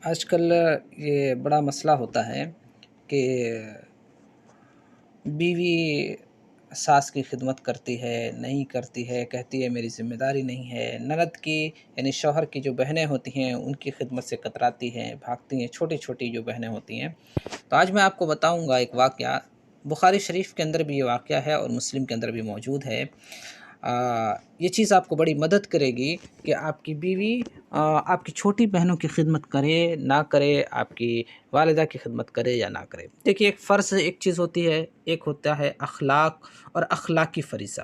آج کل یہ بڑا مسئلہ ہوتا ہے کہ بیوی ساس کی خدمت کرتی ہے، نہیں کرتی ہے، کہتی ہے میری ذمہ داری نہیں ہے۔ نند کی یعنی شوہر کی جو بہنیں ہوتی ہیں ان کی خدمت سے کتراتی ہیں، بھاگتی ہیں، چھوٹی چھوٹی جو بہنیں ہوتی ہیں۔ تو آج میں آپ کو بتاؤں گا ایک واقعہ، بخاری شریف کے اندر بھی یہ واقعہ ہے اور مسلم کے اندر بھی موجود ہے۔ یہ چیز آپ کو بڑی مدد کرے گی کہ آپ کی بیوی آپ کی چھوٹی بہنوں کی خدمت کرے نہ کرے، آپ کی والدہ کی خدمت کرے یا نہ کرے۔ دیکھیے، ایک فرض ایک چیز ہوتی ہے، ایک ہوتا ہے اخلاق اور اخلاقی فریضہ۔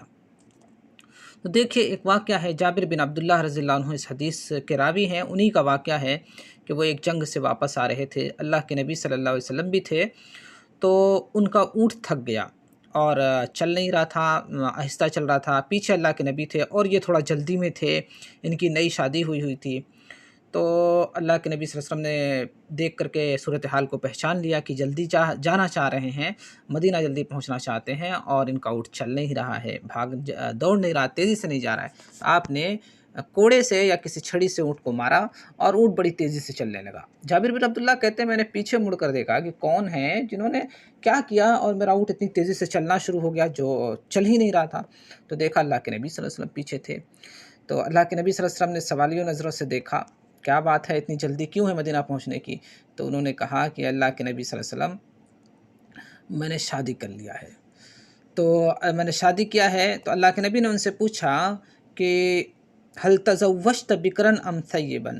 تو دیکھیے، ایک واقعہ ہے، جابر بن عبداللہ رضی اللہ عنہ اس حدیث کے راوی ہیں، انہی کا واقعہ ہے کہ وہ ایک جنگ سے واپس آ رہے تھے، اللہ کے نبی صلی اللہ علیہ وسلم بھی تھے، تو ان کا اونٹ تھک گیا اور چل نہیں رہا تھا، آہستہ چل رہا تھا، پیچھے اللہ کے نبی تھے اور یہ تھوڑا جلدی میں تھے، ان کی نئی شادی ہوئی تھی۔ تو اللہ کے نبی صلی اللہ علیہ وسلم نے دیکھ کر کے صورتحال کو پہچان لیا کہ جلدی جانا چاہ رہے ہیں، مدینہ جلدی پہنچنا چاہتے ہیں اور ان کا اونٹ چل نہیں رہا ہے، دوڑ نہیں رہا، تیزی سے نہیں جا رہا ہے۔ آپ نے کوڑے سے یا کسی چھڑی سے اونٹ کو مارا اور اونٹ بڑی تیزی سے چلنے لگا۔ جابر بن عبداللہ کہتے ہیں میں نے پیچھے مڑ کر دیکھا کہ کون ہیں جنہوں نے کیا کیا اور میرا اونٹ اتنی تیزی سے چلنا شروع ہو گیا جو چل ہی نہیں رہا تھا۔ تو دیکھا اللہ کے نبی صلی اللہ علیہ وسلم پیچھے تھے۔ تو اللہ کے نبی صلی اللہ علیہ وسلم نے سوالیہ نظروں سے دیکھا، کیا بات ہے، اتنی جلدی کیوں ہے مدینہ پہنچنے کی؟ تو انہوں نے کہا کہ اللہ کے نبی صلی اللہ علیہ وسلم میں نے شادی کر لیا ہے۔ تو میں نے شادی کیا ہے، تو اللہ کے نبی نے ان سے پوچھا کہ هل تزوجت بکرا ام ثیبا،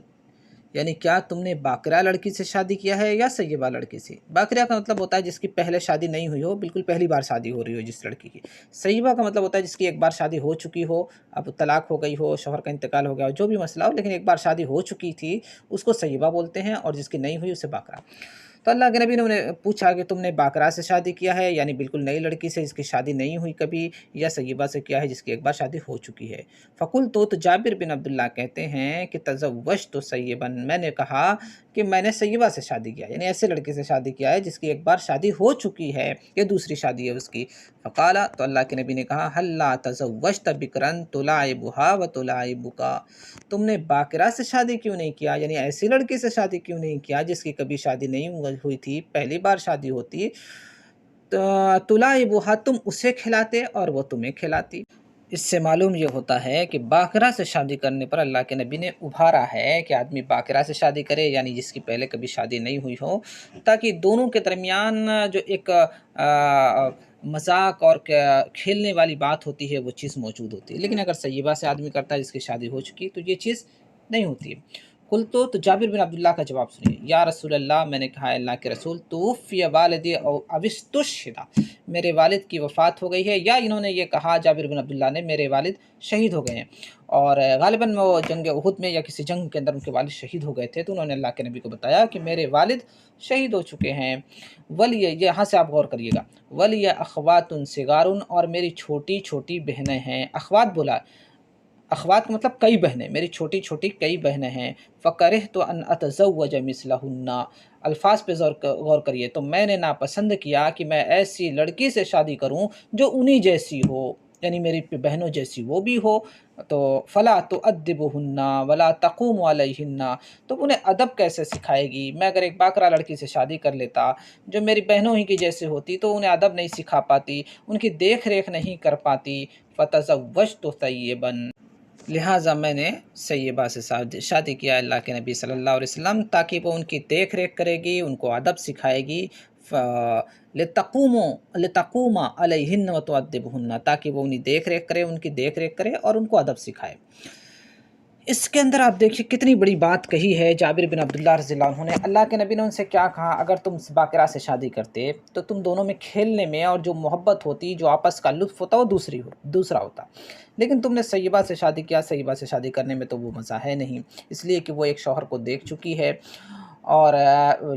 یعنی کیا تم نے باکرہ لڑکی سے شادی کیا ہے یا سیبہ لڑکی سے؟ باکرہ کا مطلب ہوتا ہے جس کی پہلے شادی نہیں ہوئی ہو، بالکل پہلی بار شادی ہو رہی ہو جس لڑکی کی۔ سیبہ کا مطلب ہوتا ہے جس کی ایک بار شادی ہو چکی ہو، اب طلاق ہو گئی ہو، شوہر کا انتقال ہو گیا ہو، جو بھی مسئلہ ہو، لیکن ایک بار شادی ہو چکی تھی اس کو سیبہ بولتے ہیں، اور جس کی نہیں ہوئی اسے باکرہ۔ تو اللہ کے نبی نے انہیں پوچھا کہ تم نے باکرہ سے شادی کیا ہے، یعنی بالکل نئی لڑکی سے جس کی شادی نہیں ہوئی کبھی، یا سیبہ سے کیا ہے جس کی ایک بار شادی ہو چکی ہے؟ فقلت، تو جابر بن عبداللہ کہتے ہیں کہ تزوجت سیبا، میں نے کہا کہ میں نے سیبہ سے شادی کیا، یعنی ایسے لڑکے سے شادی کیا ہے جس کی ایک بار شادی ہو چکی ہے، یہ دوسری شادی ہے اس کی۔ فقال، تو اللہ کے نبی نے کہا هل لا تزوجت بکرا تلاعبها وتلاعبك، تم نے باکرہ سے شادی کیوں نہیں کیا، یعنی ایسی لڑکی سے شادی کیوں نہیں کیا جس کی کبھی شادی نہیں ہوئی تھی، پہلی بار شادی ہوتی، تلاعبها، تم اسے کھلاتے اور وہ تمہیں کھلاتی۔ اس سے معلوم یہ ہوتا ہے کہ باکرہ سے شادی کرنے پر اللہ کے نبی نے ابھارا ہے کہ آدمی باکرہ سے شادی کرے، یعنی جس کی پہلے کبھی شادی نہیں ہوئی ہو، تاکہ دونوں کے درمیان جو ایک مذاق اور کھیلنے والی بات ہوتی ہے وہ چیز موجود ہوتی ہے۔ لیکن اگر سیبہ سے آدمی کرتا ہے جس کی شادی ہو چکی تو یہ چیز نہیں ہوتی ہے۔ تو جابر بن عبداللہ کا جواب سنیے، یا رسول اللہ، میں نے کہا اللہ کے رسول، توفی والدی او استشہد، میرے والد کی وفات ہو گئی ہے، یا انہوں نے یہ کہا جابر بن عبداللہ نے میرے والد شہید ہو گئے ہیں، اور غالباً وہ جنگ احد میں یا کسی جنگ کے اندر ان کے والد شہید ہو گئے تھے، تو انہوں نے اللہ کے نبی کو بتایا کہ میرے والد شہید ہو چکے ہیں۔ ولی، یہاں سے آپ غور کریے گا، ولی اخوات صغار، اور میری چھوٹی چھوٹی بہنیں ہیں۔ اخوات بولا، اخوات کا مطلب کئی بہنیں، میری چھوٹی چھوٹی کئی بہنیں ہیں۔ فَكَرِهْتُ أَنْ أَتَزَوَّجَ مِثْلَهُنَّ، الفاظ پہ غور کریے، تو میں نے ناپسند کیا کہ میں ایسی لڑکی سے شادی کروں جو انہی جیسی ہو، یعنی میری بہنوں جیسی وہ بھی ہو۔ تو فَلَا تُؤَدِّبُهُنَّ وَلَا تَقُومُ عَلَيْهِنَّ، تو انہیں ادب کیسے سکھائے گی؟ میں اگر ایک باکرہ لڑکی سے شادی کر لیتا جو میری بہنوں ہی کی جیسے ہوتی تو انہیں ادب نہیں سکھا پاتی، ان کی دیکھ ریکھ نہیں کر پاتی۔ فَتَزَوَّجْتُ ثَيِّبًا، لہٰذا میں نے سیبہ سے شادی کیا اللہ کے نبی صلی اللہ علیہ وسلم، تاکہ وہ ان کی دیکھ ریکھ کرے گی، ان کو ادب سکھائے گی، لتقوم علیہن وتؤدبہن، تاکہ وہ انہیں دیکھ ریکھ کرے، ان کی دیکھ ریکھ کرے اور ان کو ادب سکھائے۔ اس کے اندر آپ دیکھیے کتنی بڑی بات کہی ہے جابر بن عبداللہ رضی اللہ عنہ نے۔ اللہ کے نبی نے ان سے کیا کہا، اگر تم باکرہ سے شادی کرتے تو تم دونوں میں کھیلنے میں اور جو محبت ہوتی، جو آپس کا لطف ہوتا، وہ دوسرا ہوتا، لیکن تم نے سیبہ سے شادی کیا، سیبہ سے شادی کرنے میں تو وہ مزہ ہے نہیں، اس لیے کہ وہ ایک شوہر کو دیکھ چکی ہے، اور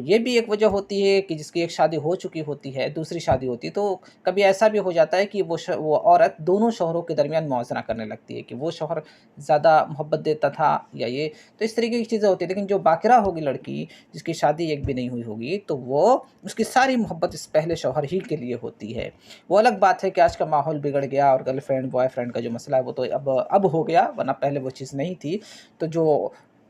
یہ بھی ایک وجہ ہوتی ہے کہ جس کی ایک شادی ہو چکی ہوتی ہے، دوسری شادی ہوتی ہے، تو کبھی ایسا بھی ہو جاتا ہے کہ وہ عورت دونوں شوہروں کے درمیان موازنہ کرنے لگتی ہے کہ وہ شوہر زیادہ محبت دیتا تھا یا یہ، تو اس طریقے کی چیزیں ہوتی ہیں۔ لیکن جو باکرہ ہوگی لڑکی، جس کی شادی ایک بھی نہیں ہوئی ہوگی، تو وہ اس کی ساری محبت اس پہلے شوہر ہی کے لیے ہوتی ہے۔ وہ الگ بات ہے کہ آج کا ماحول بگڑ گیا اور گرل فرینڈ بوائے فرینڈ کا جو مسئلہ ہے وہ تو اب ہو گیا، ورنہ پہلے وہ چیز نہیں تھی۔ تو جو